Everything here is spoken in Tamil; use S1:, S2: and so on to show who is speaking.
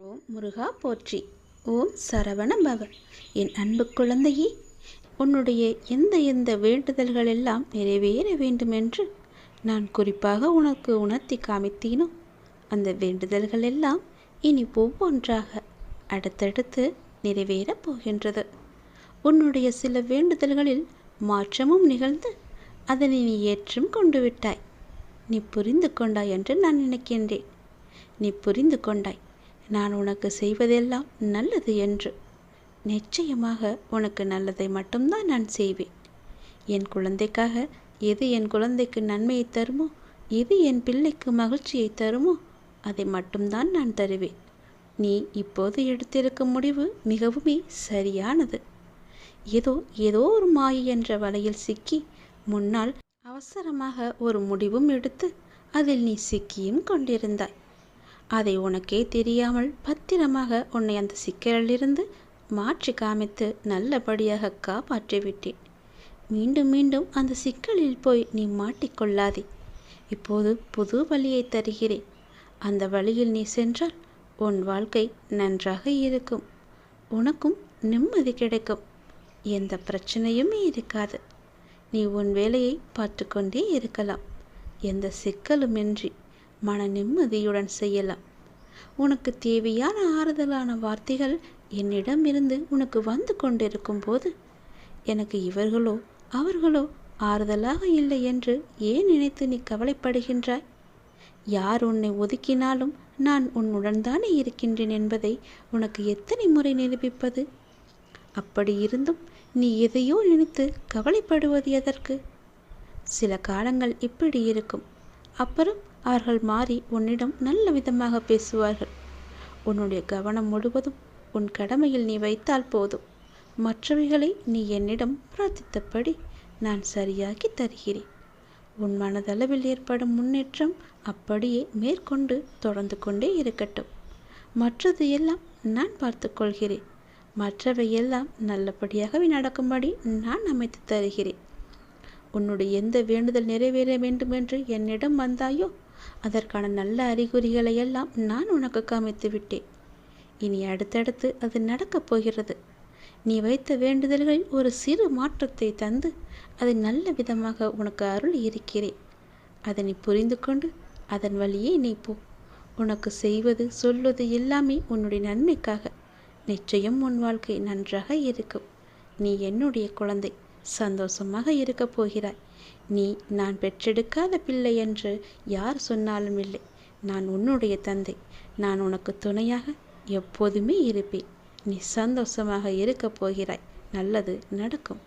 S1: ஓம் முருகா போற்றி. ஓம் சரவண பவ. என் அன்பு குழந்தையே, உன்னுடைய எந்த வேண்டுதல்கள் எல்லாம் நிறைவேற வேண்டுமென்று நான் குறிப்பாக உனக்கு உணர்த்தி காமித்தேனோ அந்த வேண்டுதல்கள் எல்லாம் இனி ஒவ்வொன்றாக அடுத்தடுத்து நிறைவேறப் போகின்றது. உன்னுடைய சில வேண்டுதல்களில் மாற்றமும் நிகழ்ந்து அதனை நீ ஏற்றும் கொண்டு விட்டாய். நீ புரிந்து கொண்டாய் என்று நான் நினைக்கின்றேன். நீ புரிந்து கொண்டாய் நான் உனக்கு செய்வதெல்லாம் நல்லது என்று. நிச்சயமாக உனக்கு நல்லதை மட்டும்தான் நான் செய்வேன். என் குழந்தைக்காக எது என் குழந்தைக்கு நன்மையை தருமோ, எது என் பிள்ளைக்கு மகிழ்ச்சியை தருமோ அதை மட்டும்தான் நான் தருவேன். நீ இப்போது எடுத்திருக்கும் முடிவு மிகவுமே சரியானது. ஏதோ ஒரு மாயை என்ற வலையில் சிக்கி முன்னால் அவசரமாக ஒரு முடிவும் எடுத்து அதில் நீ சிக்கியும் கொண்டிருந்தாய். அதை உனக்கே தெரியாமல் பத்திரமாக உன்னை அந்த சிக்கலிலிருந்து மாற்றி காமித்து நல்லபடியாக காப்பாற்றிவிட்டேன். மீண்டும் மீண்டும் அந்த சிக்கலில் போய் நீ மாட்டிக்கொள்ளாதே. இப்போது புது வழியை தருகிறேன். அந்த வழியில் நீ சென்றால் உன் வாழ்க்கை நன்றாக இருக்கும். உனக்கும் நிம்மதி கிடைக்கும். எந்த பிரச்சனையுமே இருக்காது. நீ உன் வேலையை பார்த்து கொண்டே இருக்கலாம். எந்த சிக்கலுமின்றி மன நிம்மதியுடன் செய்யலாம். உனக்கு தேவையான ஆறுதலான வார்த்தைகள் என்னிடமிருந்து உனக்கு வந்து கொண்டிருக்கும் போது எனக்கு இவர்களோ அவர்களோ ஆறுதலாக இல்லை என்று ஏன் நினைத்து நீ கவலைப்படுகின்றாய்? யார் உன்னை ஒதுக்கினாலும் நான் உன்னுடன் தானே இருக்கின்றேன் என்பதை உனக்கு எத்தனை முறை நிரூபிப்பது? அப்படி இருந்தும் நீ எதையோ நினைத்து கவலைப்படுவது எதற்கு? சில காலங்கள் இப்படி இருக்கும். அப்புறம் அவர்கள் மாறி உன்னிடம் நல்ல விதமாக பேசுவார்கள். உன்னுடைய கவனம் முழுவதும் உன் கடமையில் நீ வைத்தால் போதும். மற்றவைகளை நீ என்னிடம் பிரார்த்தித்தபடி நான் சரியாக்கி தருகிறேன். உன் மனதளவில் ஏற்படும் முன்னேற்றம் அப்படியே மேற்கொண்டு தொடர்ந்து கொண்டே இருக்கட்டும். மற்றது எல்லாம் நான் பார்த்து கொள்கிறேன். மற்றவை எல்லாம் நல்லபடியாகவே நடக்கும்படி நான் அமைத்து தருகிறேன். உன்னுடைய எந்த வேண்டுதல் நிறைவேற வேண்டும் என்று என்னிடம் வந்தாயோ அதற்கான நல்ல அறிகுறிகளை எல்லாம் நான் உனக்கு காமித்து விட்டேன். இனி அடுத்தடுத்து அது நடக்கப் போகிறது. நீ வைத்த வேண்டுதல்களில் ஒரு சிறு மாற்றத்தை தந்து அதை நல்ல விதமாக உனக்கு அருள் இருக்கிறேன். அதனை புரிந்து கொண்டு அதன் வழியே நீ போ. உனக்கு செய்வது சொல்வது எல்லாமே உன்னுடைய நன்மைக்காக. நிச்சயம் உன் வாழ்க்கை நன்றாக இருக்கும். நீ என்னுடைய குழந்தை. சந்தோஷமாக இருக்கப் போகிறாய். நீ நான் பெற்றெடுக்காத பிள்ளை என்று யார் சொன்னாலும் இல்லை. நான் உன்னுடைய தந்தை. நான் உனக்கு துணையாக எப்போதுமே இருப்பேன். நீ சந்தோஷமாக இருக்கப் போகிறாய். நல்லது நடக்கும்.